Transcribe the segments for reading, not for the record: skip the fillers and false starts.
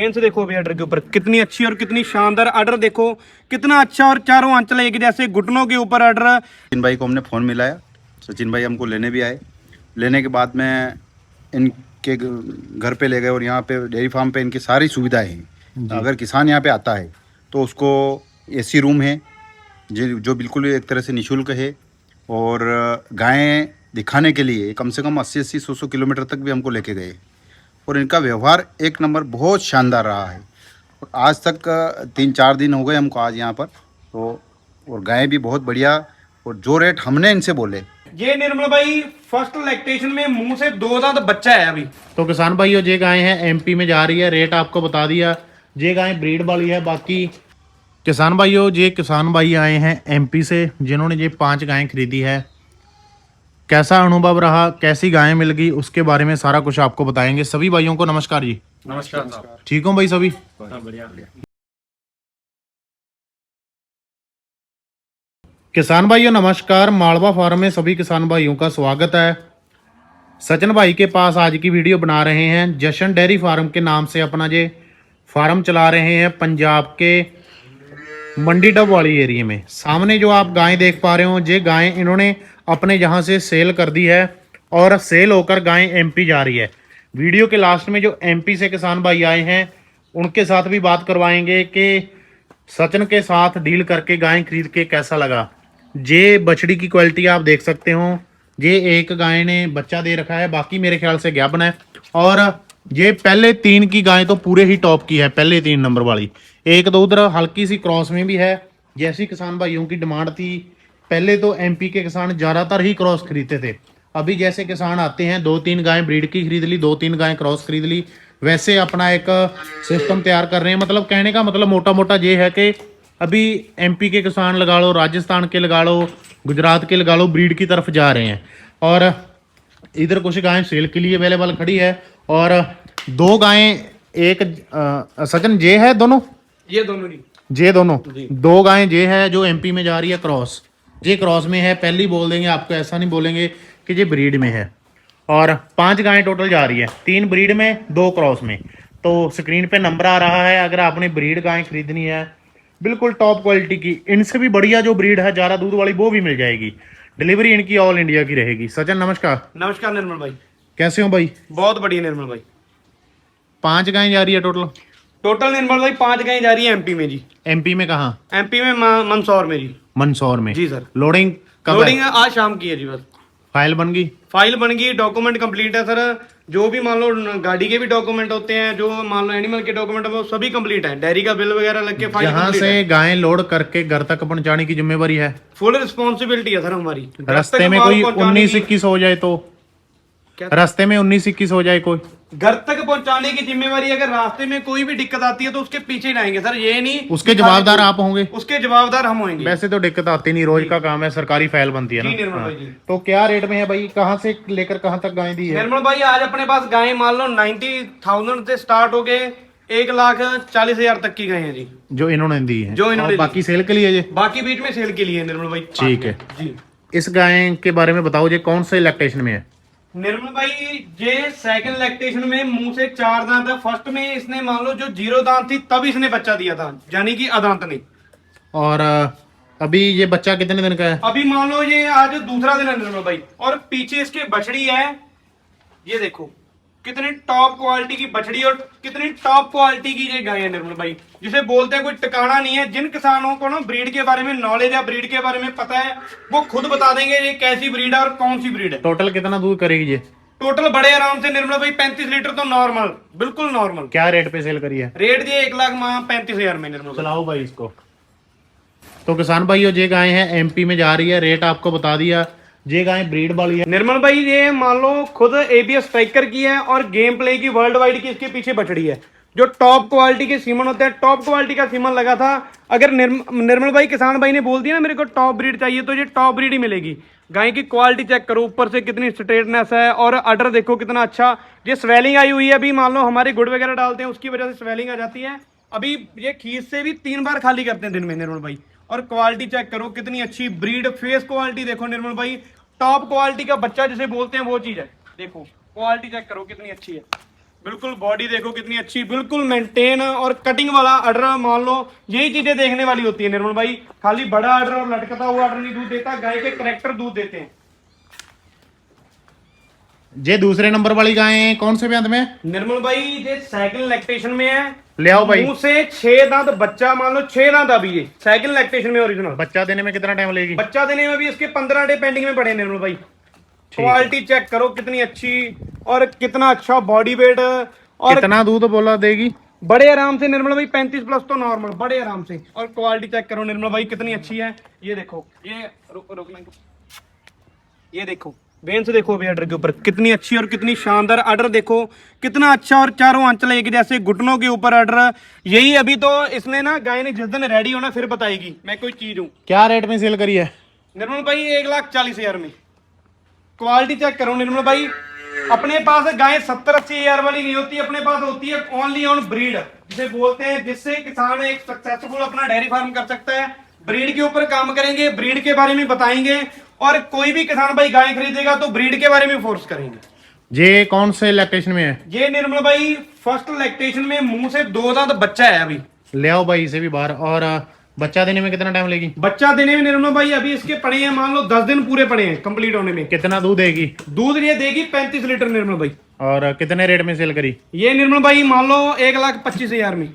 से देखो अभी अडर के ऊपर कितनी अच्छी और कितनी शानदार अडर देखो, कितना अच्छा और चारों आंचल एक जैसे घुटनों के ऊपर अडर। सचिन भाई को हमने फ़ोन मिलाया, सचिन भाई हमको लेने भी आए। लेने के बाद में इनके घर पे ले गए और यहाँ पे डेयरी फार्म पे इनकी सारी सुविधाएं हैं। अगर किसान यहाँ पे आता है तो उसको एसी रूम है जो बिल्कुल एक तरह से निःशुल्क है, और गायें दिखाने के लिए कम से कम 80-80, 100-100 किलोमीटर तक भी हमको लेके गए। और इनका व्यवहार एक नंबर बहुत शानदार रहा है। और आज तक 3-4 दिन हो गए हमको आज यहाँ पर, तो और गायें भी बहुत बढ़िया, और जो रेट हमने इनसे बोले। ये निर्मल भाई फर्स्ट लैक्टेशन में मुंह से 2 दांत बच्चा है अभी। तो किसान भाइयों ये गाय है एमपी में जा रही है, रेट आपको बता दिया। ये गाय ब्रीड वाली है। बाकी किसान भाइयों ये किसान भाई आए हैं एमपी से जिन्होंने ये 5 गायें खरीदी है। कैसा अनुभव रहा, कैसी गायें मिल गई, उसके बारे में सारा कुछ आपको बताएंगे। सभी भाइयों को नमस्कार जी। नमस्कार। ठीक हो भाई सभी? किसान भाइयों नमस्कार, मालवा फार्म में सभी किसान भाइयों का स्वागत है। सचिन भाई के पास आज की वीडियो बना रहे हैं। जशन डेयरी फार्म के नाम से अपना ये फार्म चला रहे हैं पंजाब के मंडी डब वाली एरिया में। सामने जो आप गायें देख पा रहे हो, ये गायें इन्होंने अपने यहाँ से सेल कर दी है और सेल होकर गायें एमपी जा रही है। वीडियो के लास्ट में जो एमपी से किसान भाई आए हैं उनके साथ भी बात करवाएंगे कि सचिन के साथ डील करके गायें खरीद के कैसा लगा। ये बछड़ी की क्वालिटी आप देख सकते हो। ये एक गाय ने बच्चा दे रखा है, बाकी मेरे ख्याल से गैबन है। और ये पहले 3 की गाय तो पूरे ही टॉप की है, पहले 3 नंबर वाली। एक दो उधर हल्की सी क्रॉस में भी है। जैसी किसान भाइयों की डिमांड थी, पहले तो एमपी के किसान ज़्यादातर ही क्रॉस खरीदते थे। अभी जैसे किसान आते हैं 2-3 गायें ब्रीड की खरीद ली, 2-3 गायें क्रॉस खरीद ली, वैसे अपना एक सिस्टम तैयार कर रहे हैं। मतलब कहने का मतलब मोटा मोटा ये है कि अभी एमपी के किसान लगा लो, राजस्थान के लगा लो, गुजरात के लगा लो, ब्रीड की तरफ जा रहे हैं। और इधर कुछ गायें सेल के लिए अवेलेबल खड़ी है और 2 गायें एक सचिन जे है दोनों, ये दोनों नहीं, जे दोनों 2 गायें जे है जो एमपी में जा रही है क्रॉस। ये क्रॉस में है, पहले ही बोल देंगे आपको, ऐसा नहीं बोलेंगे कि ये ब्रीड में है। और 5 गायें टोटल जा रही है, 3 ब्रीड में 2 क्रॉस में। तो स्क्रीन पे नंबर आ रहा है, अगर आपने ब्रीड गायें खरीदनी है बिल्कुल टॉप क्वालिटी की, इनसे भी बढ़िया जो ब्रीड है ज़्यादा दूध वाली वो भी मिल जाएगी। डिलीवरी इनकी ऑल इंडिया की रहेगी। सचिन नमस्कार। नमस्कार निर्मल भाई, कैसे हो भाई? बहुत बढ़िया निर्मल भाई। 5 गायें जा रही है टोटल निर्मल भाई 5 गायें जा रही है एमपी में जी। एमपी में कहाँ? एमपी में मंदसौर में जी। मंदसौर में जी सर। लोडिंग कब? लोडिंग आज शाम की है जी। बस फाइल बन गई? फाइल बन गई, डॉक्यूमेंट कंप्लीट है सर। जो भी मान लो गाड़ी के भी डॉक्यूमेंट होते हैं, जो मान लो एनिमल के डॉक्यूमेंट है, वो सभी कंप्लीट है। डेयरी का बिल वगैरह लग के फाइल यहाँ से गायें लोड करके घर तक पहुंचाने की जिम्मेवारी है, फुल रिस्पॉन्सिबिलिटी है सर हमारी। रास्ते में कोई 19-21 हो जाए तो? रास्ते में 19-21 हो जाए कोई, घर तक पहुंचाने की जिम्मेवारी। अगर रास्ते में कोई भी दिक्कत आती है तो उसके पीछे जाएंगे सर, ये नहीं उसके जवाबदार आप होंगे? उसके जवाबदार हम होंगे। वैसे तो दिक्कत आती नहीं, रोज का काम है, सरकारी फाइल बनती है ना। हाँ। तो क्या रेट में है भाई, कहाँ से लेकर कहाँ तक गाय दी है? निर्मल भाई आज अपने पास गाय मान लो 90,000 से स्टार्ट हो गए 1,40,000 तक की गाय है जी, जो इन्होंने दी है। जो इन्होंने बाकी सेल के लिए, बाकी बीच में सेल के लिए निर्मल भाई। ठीक है जी। इस गाय के बारे में बताओ, ये कौन से लैक्टेशन में है? निर्मल भाई ये सेकंड लैक्टेशन में मुंह से 4 दांत है। फर्स्ट में इसने मान लो जो 0 दांत थी तब इसने बच्चा दिया था, यानी कि अदांत नहीं। और अभी ये बच्चा कितने दिन का है? अभी मान लो ये आज दूसरा दिन है निर्मल भाई। और पीछे इसके बछड़ी है, ये देखो कितनी टॉप क्वालिटी की बछड़ी और कितनी टॉप क्वालिटी की ये गाय है निर्मल भाई, जिसे बोलते हैं कोई ठिकाना नहीं है। जिन किसानों को ना ब्रीड के बारे में नॉलेज है, ब्रीड के बारे में पता है, वो खुद बता देंगे ये कैसी ब्रीड है और कौन सी ब्रीड है। टोटल कितना दूध करेगी ये? टोटल बड़े आराम से निर्मल भाई 35 लीटर तो नॉर्मल, बिल्कुल नॉर्मल। क्या रेट पे सेल करी है? रेट दिए 1,35,000 में निर्मल। चलाओ भाई इसको। तो किसान भाइयों ये गाय है एमपी में जा रही है, रेट आपको बता दिया। ये गाय ब्रीड वाली है निर्मल भाई, ये मान लो खुद एबीएस स्ट्राइकर की है और गेम प्ले की वर्ल्ड वाइड की इसके पीछे बछड़ी है। जो टॉप क्वालिटी के सीमन होते हैं, टॉप क्वालिटी का सीमन लगा था। अगर निर्मल भाई किसान भाई ने बोल दिया ना मेरे को टॉप ब्रीड चाहिए, तो ये टॉप ब्रीड ही मिलेगी। गाय की क्वालिटी चेक करो, ऊपर से कितनी स्ट्रेटनेस है और अडर देखो कितना अच्छा। ये स्वेलिंग आई हुई है, अभी मान लो हमारे गुड़ वगैरह डालते हैं उसकी वजह से स्वेलिंग आ जाती है। अभी ये खीस से भी 3 बार खाली करते हैं दिन में निर्मल भाई। और क्वालिटी चेक करो कितनी अच्छी ब्रीड, फेस क्वालिटी देखो निर्मल भाई, टॉप क्वालिटी का बच्चा जिसे बोलते हैं वो चीज है। देखो क्वालिटी चेक करो कितनी अच्छी है। बिल्कुल बॉडी देखो कितनी अच्छी, बिल्कुल मेंटेन और कटिंग वाला ऑर्डर, मान लो यही चीजें देखने वाली होती है निर्मल भाई। खाली बड़ा ऑर्डर और लटकता हुआ ऑर्डर नहीं दूध देता, गाय के कैरेक्टर दूध देते हैं। ये दूसरे नंबर वाली गाय कौन से ब्यांत में है? निर्मल भाई ये साइकिल लैक्टेशन में है। ले आओ भाई। मुंह से 6 दांत बच्चा, मान लो 6 दांत अभी ये साइकिल लैक्टेशन में ओरिजिनल। बच्चा देने में कितना टाइम लगेगी? बच्चा देने में भी इसके 15 डे पेंडिंग में पड़े हैं निर्मल भाई। क्वालिटी चेक करो कितनी अच्छी और कितना अच्छा बॉडी वेट, और कितना दूध बोला देगी? बड़े आराम से निर्मल भाई 35 प्लस तो नॉर्मल, बड़े आराम से। और क्वालिटी चेक करो निर्मल भाई कितनी अच्छी है। ये देखो, ये रोकना, ये देखो वेन से देखो अभी अडर के ऊपर कितनी अच्छी और कितनी शानदार अडर देखो कितना अच्छा, और चारों आंचल एक जैसे, घुटनों के ऊपर अडर। यही अभी तो इसने ना गाय ने जिस दिन रेडी होना फिर बताएगी मैं कोई चीज हूँ। क्या रेट में सेल करी है निर्मल भाई? 1,40,000 में। क्वालिटी चेक करो निर्मल भाई, अपने पास गाय 70-80 हजार वाली नहीं होती, अपने पास होती है ओनली ऑन ब्रीड, जिसे बोलते हैं, जिससे किसान एक सक्सेसफुल अपना डेयरी फार्म कर सकता है। ब्रीड के ऊपर काम करेंगे, ब्रीड के बारे में बताएंगे, और कोई भी किसान भाई गाय खरीदेगा तो ब्रीड के बारे में फोर्स करेंगे। ये कौन से लैक्टेशन में है? ये निर्मल भाई फर्स्ट लैक्टेशन में, मुंह से 2 दांत बच्चा है अभी। ले आओ भाई इसे भी बाहर। और बच्चा देने में कितना टाइम लगेगी? बच्चा देने में निर्मल भाई अभी इसके पड़े हैं, मान लो 10 दिन पूरे पड़े हैं कंप्लीट होने में। कितना दूध देगी? दूध ये देगी 35 लीटर निर्मल भाई। और कितने रेट में सेल करी? ये निर्मल भाई मान लो 1,25,000 में।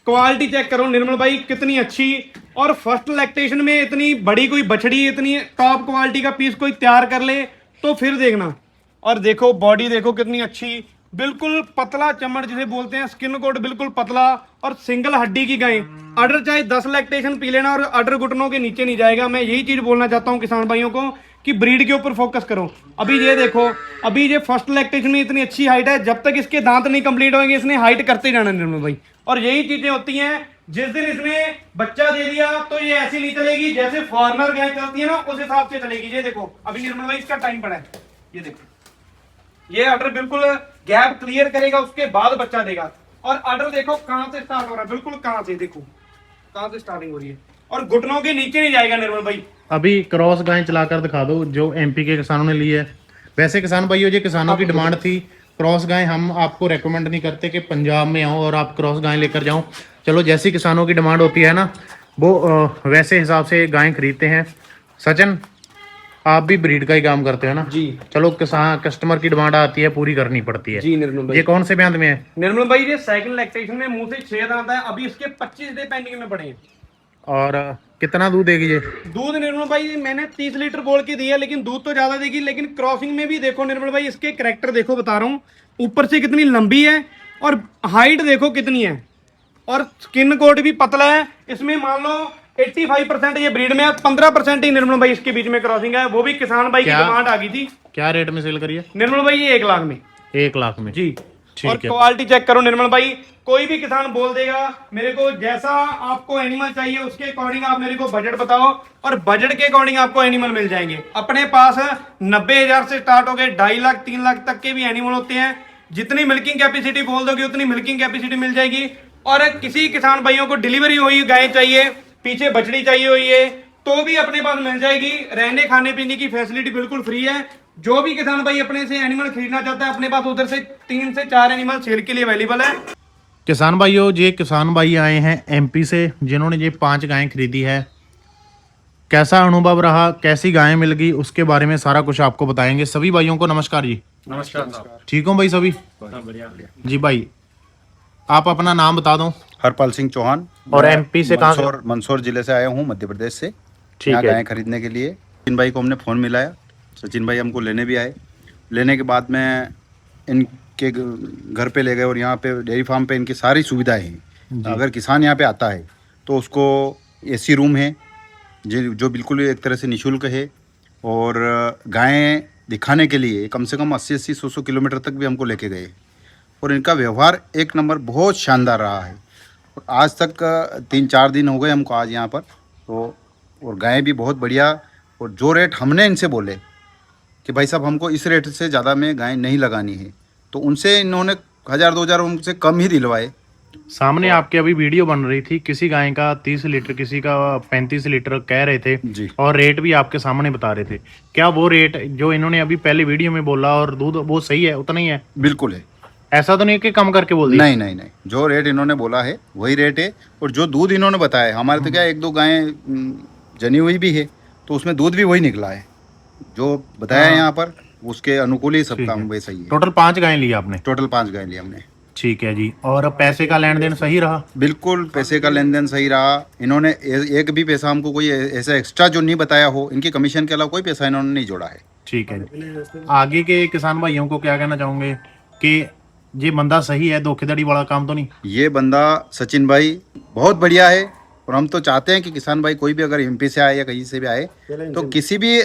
क्वालिटी चेक करो निर्मल भाई कितनी अच्छी, और फर्स्ट लैक्टेशन में इतनी बड़ी कोई बछड़ी, इतनी टॉप क्वालिटी का पीस कोई तैयार कर ले तो फिर देखना। और देखो बॉडी देखो कितनी अच्छी, बिल्कुल पतला चमड़ जिसे बोलते हैं, स्किन कोड बिल्कुल पतला, और सिंगल हड्डी की गाय। अडर चाहे 10 लैक्टेशन पी लेना और अडर घुटनों के नीचे नहीं जाएगा। मैं यही चीज बोलना चाहता हूँ किसान भाइयों को कि ब्रीड के ऊपर फोकस करो। अभी ये देखो, अभी ये फर्स्ट लैक्टेशन में इतनी अच्छी हाइट है, जब तक इसके दांत नहीं कंप्लीट होंगे इसने हाइट करते जाना निर्मल भाई। और यही चीजें होती हैं, जिस दिन इसने बच्चा दे दिया तो ये ऐसी नहीं चलेगी जैसे फॉरनर गाय चलती है ना, उस हिसाब से चलेगी। ये देखो अभी निर्मल भाई इसका टाइम पड़ा है, ये देखो, ये अडर बिल्कुल गैप क्लियर करेगा, उसके बाद बच्चा देगा। और अडर देखो कहां से स्टार्ट हो रहा है, बिल्कुल कहां से, देखो कहां से स्टार्टिंग हो रही है, और घुटनों के नीचे नहीं जाएगा निर्मल भाई। अभी क्रॉस गाय चलाकर दिखा दो जो एमपी के किसानों ने ली है। वैसे किसान भाइयों, ये किसानों की डिमांड थी क्रॉस गाय। हम आपको रेकमेंड नहीं करते कि पंजाब में आओ और आप क्रॉस गाय लेकर जाओ। चलो जैसी किसानों की डिमांड होती है ना, वो वैसे हिसाब से गाय खरीदते हैं। सचिन, आप भी ब्रीड का ही काम करते हो ना? जी। चलो किसान कस्टमर की डिमांड आती है, पूरी करनी पड़ती है। जी निर्मल भाई। ये कौन से ब्यांत में है? निर्मल भाई ये सेकंड लैक्टेशन में, मुंह से 6 दांत है, अभी इसके 25 डे पेंडिंग में पड़े हैं। और कितना दूध देगी ये? दूध निर्मल भाई मैंने 30 लीटर बोल के दिया, लेकिन दूध तो ज्यादा देगी। लेकिन क्रॉसिंग में भी देखो निर्मल भाई, इसके कैरेक्टर देखो, बता रहा हूँ, ऊपर से कितनी लंबी है और हाइट देखो कितनी है, और स्किन कोट भी पतला है। इसमें मान लो 85% ये ब्रीड में है, 15% ही निर्मल भाई इसके बीच में क्रॉसिंग है। वो भी किसान भाई की क्या? डिमांड आ गई थी। क्या रेट में सेल करिए? निर्मल भाई ये 1 लाख में। 1 लाख में? जी। ठीक और है। क्वालिटी चेक करो निर्मल भाई, कोई भी किसान बोल देगा मेरे को जैसा आपको एनिमल चाहिए उसके अकॉर्डिंग आप मेरे को बजट बताओ, और बजट के अकॉर्डिंग आपको एनिमल मिल जाएंगे। अपने पास 90,000 से स्टार्ट हो गए 2.5 लाख 3 लाख तक के भी एनिमल होते हैं। जितनी मिल्किंग कैपेसिटी बोल दोगे उतनी मिल्किंग कैपेसिटी मिल जाएगी। और किसी किसान भाइयों को डिलीवरी हुई गाय चाहिए, पीछे बछड़ी चाहिए हुई है, तो भी अपने पास मिल जाएगी। रहने खाने पीने की फैसिलिटी बिल्कुल फ्री है। जो भी किसान भाई अपने से एनिमल खरीदना चाहता है, अपने पास उधर से 3 से 4 एनिमल सेल के लिए अवेलेबल है। किसान भाइयों, ये किसान भाई आए हैं एमपी से, जिन्होंने ये 5 गायें खरीदी है। कैसा अनुभव रहा, कैसी गायें मिल गई, उसके बारे में सारा कुछ आपको बताएंगे। सभी भाइयों को नमस्कार जी। नमस्कार साहब। ठीक हो भाई सभी? बढ़िया। जी भाई, आप अपना नाम बता दो। हरपाल सिंह चौहान। और मैं एमपी से कहाँ से? मंदसौर जिले से आया हूँ, मध्य प्रदेश से। ठीक यहाँ है। गायें खरीदने के लिए सचिन भाई को हमने फ़ोन मिलाया, सचिन भाई हमको लेने भी आए। लेने के बाद में इनके घर पे ले गए, और यहाँ पे डेयरी फार्म पे इनकी सारी सुविधाएं हैं। अगर किसान यहाँ पे आता है तो उसको एसी रूम है जो बिल्कुल एक तरह से निःशुल्क है, और गायें दिखाने के लिए कम से कम 80-80, 100-100 किलोमीटर तक भी हमको लेके गए। और इनका व्यवहार एक नंबर बहुत शानदार रहा है। और आज तक 3-4 दिन हो गए हमको आज यहाँ पर, तो और गायें भी बहुत बढ़िया। और जो रेट हमने इनसे बोले कि भाई साहब हमको इस रेट से ज़्यादा में गाय नहीं लगानी है, तो उनसे इन्होंने 1000-2000 उनसे कम ही दिलवाए। सामने आपके अभी वीडियो बन रही थी, किसी गाय का 30 लीटर, किसी का 35 लीटर कह रहे थे जी। और रेट भी आपके सामने बता रहे थे। क्या वो रेट जो इन्होंने अभी पहले वीडियो में बोला और दूध वो सही है, उतना ही है? बिल्कुल है। ऐसा तो नहीं है कि कम करके बोल दिया? नहीं नहीं नहीं, जो रेट इन्होंने बोला है वही रेट है। और जो दूध इन्होंने बताया, हमारे तो क्या एक दो गायें जनी हुई भी है, तो उसमें दूध भी वही निकला है जो बताया है यहाँ पर, उसके अनुकूल ही सब ठीक काम है। वैसा ही है। टोटल 5 गायें ली आपने? टोटल 5 गाय ली हमने। ठीक है जी। और पैसे का लेन देन सही रहा? बिल्कुल पैसे का लेन देन सही रहा। इन्होंने एक भी पैसा हमको कोई ऐसा एक्स्ट्रा जो नहीं बताया हो, इनकी कमीशन के अलावा कोई पैसा इन्होंने नहीं जोड़ा है। ठीक है जी। आगे के किसान भाइयों को क्या कहना चाहोगे कि ये बंदा सही है, धोखेधड़ी वाला काम तो नहीं? ये बंदा सचिन भाई बहुत बढ़िया है, और हम तो चाहते हैं कि किसान भाई कोई भी अगर एमपी से आए या कहीं से भी आए, तो किसी भी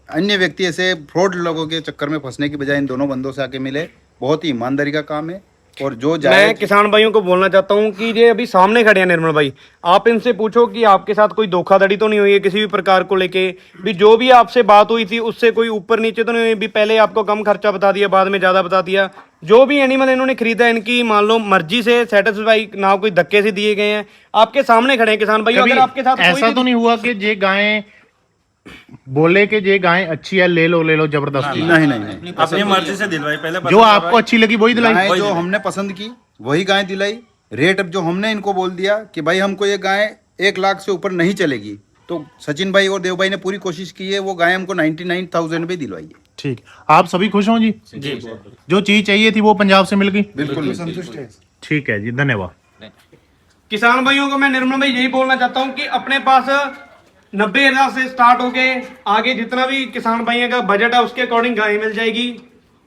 अन्य व्यक्ति ऐसे फ्रॉड लोगों के चक्कर में फंसने की बजाय इन दोनों बंदों से आके मिले। बहुत ही ईमानदारी का काम है। और जो मैं जाए किसान भाइयों को बोलना चाहता हूँ कि ये अभी सामने खड़े हैं निर्मल भाई, आप इनसे पूछो कि आपके साथ कोई धोखाधड़ी तो नहीं हुई है किसी भी प्रकार को लेके भी? जो भी आपसे बात हुई थी उससे कोई ऊपर नीचे तो नहीं हुई भी? पहले आपको कम खर्चा बता दिया, बाद में ज्यादा बता दिया? जो भी एनिमल इन्होंने खरीदा है, इनकी मान लो मर्जी से सेटिस्फाई, ना कोई धक्के से दिए गए हैं। आपके सामने खड़े हैं किसान भाई। कभी अगर आपके साथ कोई ऐसा भी- तो नहीं हुआ कि ये गायें बोले कि ये गाय अच्छी है, ले लो जबरदस्ती? नहीं नहीं नहीं, अपनी मर्जी से दिलवाई, पहले जो आपको अच्छी लगी वही दिलाई? गाय जो हमने पसंद की वही गाय दिलाई। रेट जो हमने इनको बोल दिया कि भाई हमको ये गाय 1 लाख से ऊपर नहीं चलेगी, तो सचिन भाई और देव भाई ने पूरी कोशिश की है, वो गाय हमको 99,000 पे दिलवाई है। ठीक। आप सभी खुश हो जी? जी जो चीज चाहिए थी वो पंजाब से मिल गई? बिल्कुल संतुष्ट है। ठीक है जी, धन्यवाद। किसान भाइयों को मैं निर्मल भाई यही बोलना चाहता हूँ कि अपने पास 90,000 से स्टार्ट होके आगे जितना भी किसान भाइयों का बजट है उसके अकॉर्डिंग गाय मिल जाएगी,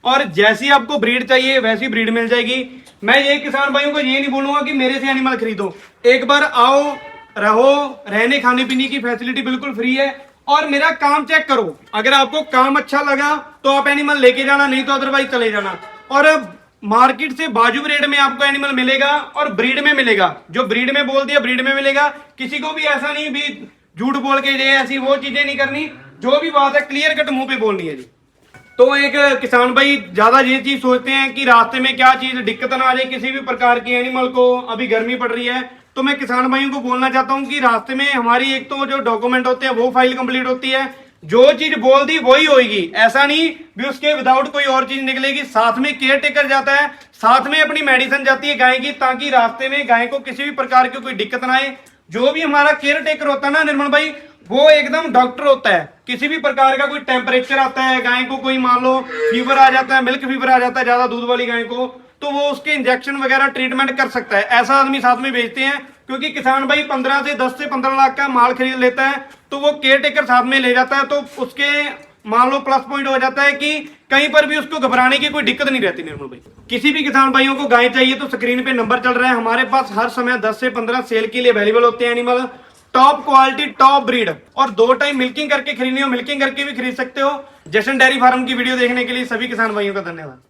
और जैसी आपको ब्रीड चाहिए वैसी ब्रीड मिल जाएगी। मैं ये किसान भाइयों को ये नहीं बोलूंगा कि मेरे से एनिमल खरीदो, एक बार आओ, रहो, रहने खाने पीने की फैसिलिटी बिल्कुल फ्री है, और मेरा काम चेक करो। अगर आपको काम अच्छा लगा तो आप एनिमल लेके जाना, नहीं तो अदरवाइज चले जाना। और मार्केट से बाजू रेट में आपको एनिमल मिलेगा और ब्रीड में मिलेगा। जो ब्रीड में बोल दिया ब्रीड में मिलेगा। किसी को भी ऐसा नहीं भी झूठ बोल के ये ऐसी वो चीजें नहीं करनी, जो भी बात है क्लियर कट मुंह पे बोलनी है जी। तो एक किसान भाई ज्यादा ये चीज सोचते हैं कि रास्ते में क्या चीज दिक्कत ना आ जाए किसी भी प्रकार की एनिमल को, अभी गर्मी पड़ रही है, तो मैं किसान भाइयों को बोलना चाहता हूं कि रास्ते में हमारी एक तो जो डॉक्यूमेंट होते हैं वो फाइल कंप्लीट होती है, जो चीज बोल दी वही होगी। ऐसा नहीं भी उसके विदाउट कोई और चीज निकलेगी। साथ में केयर टेकर जाता है, साथ में अपनी मेडिसिन जाती है गाय की, ताकि रास्ते में गाय को किसी भी प्रकार की कोई दिक्कत ना आए। जो भी हमारा केयर टेकर होता है ना निर्मल भाई, वो एकदम डॉक्टर होता है। किसी भी प्रकार का कोई टेम्परेचर आता है गाय को, कोई मान लो फीवर आ जाता है, मिल्क फीवर आ जाता है ज्यादा दूध वाली गाय को, तो वो उसके इंजेक्शन वगैरह ट्रीटमेंट कर सकता है। ऐसा आदमी साथ में भेजते हैं, क्योंकि किसान भाई 10 से 15 लाख का माल खरीद लेता है, तो वो केयर टेकर साथ में ले जाता है, तो उसके मान लो प्लस पॉइंट हो जाता है कि कहीं पर भी उसको घबराने की कोई दिक्कत नहीं रहती निर्मल भाई। किसी भी किसान भाइयों को गाय चाहिए तो स्क्रीन पे नंबर चल रहा है, हमारे पास हर समय 10 से 15 सेल के लिए अवेलेबल होते हैं animal. Top quality, top breed, और 2 टाइम मिल्किंग करके खरीदनी हो मिल्किंग करके भी खरीद सकते हो। जशन डेयरी फार्म की वीडियो देखने के लिए सभी किसान भाइयों का धन्यवाद।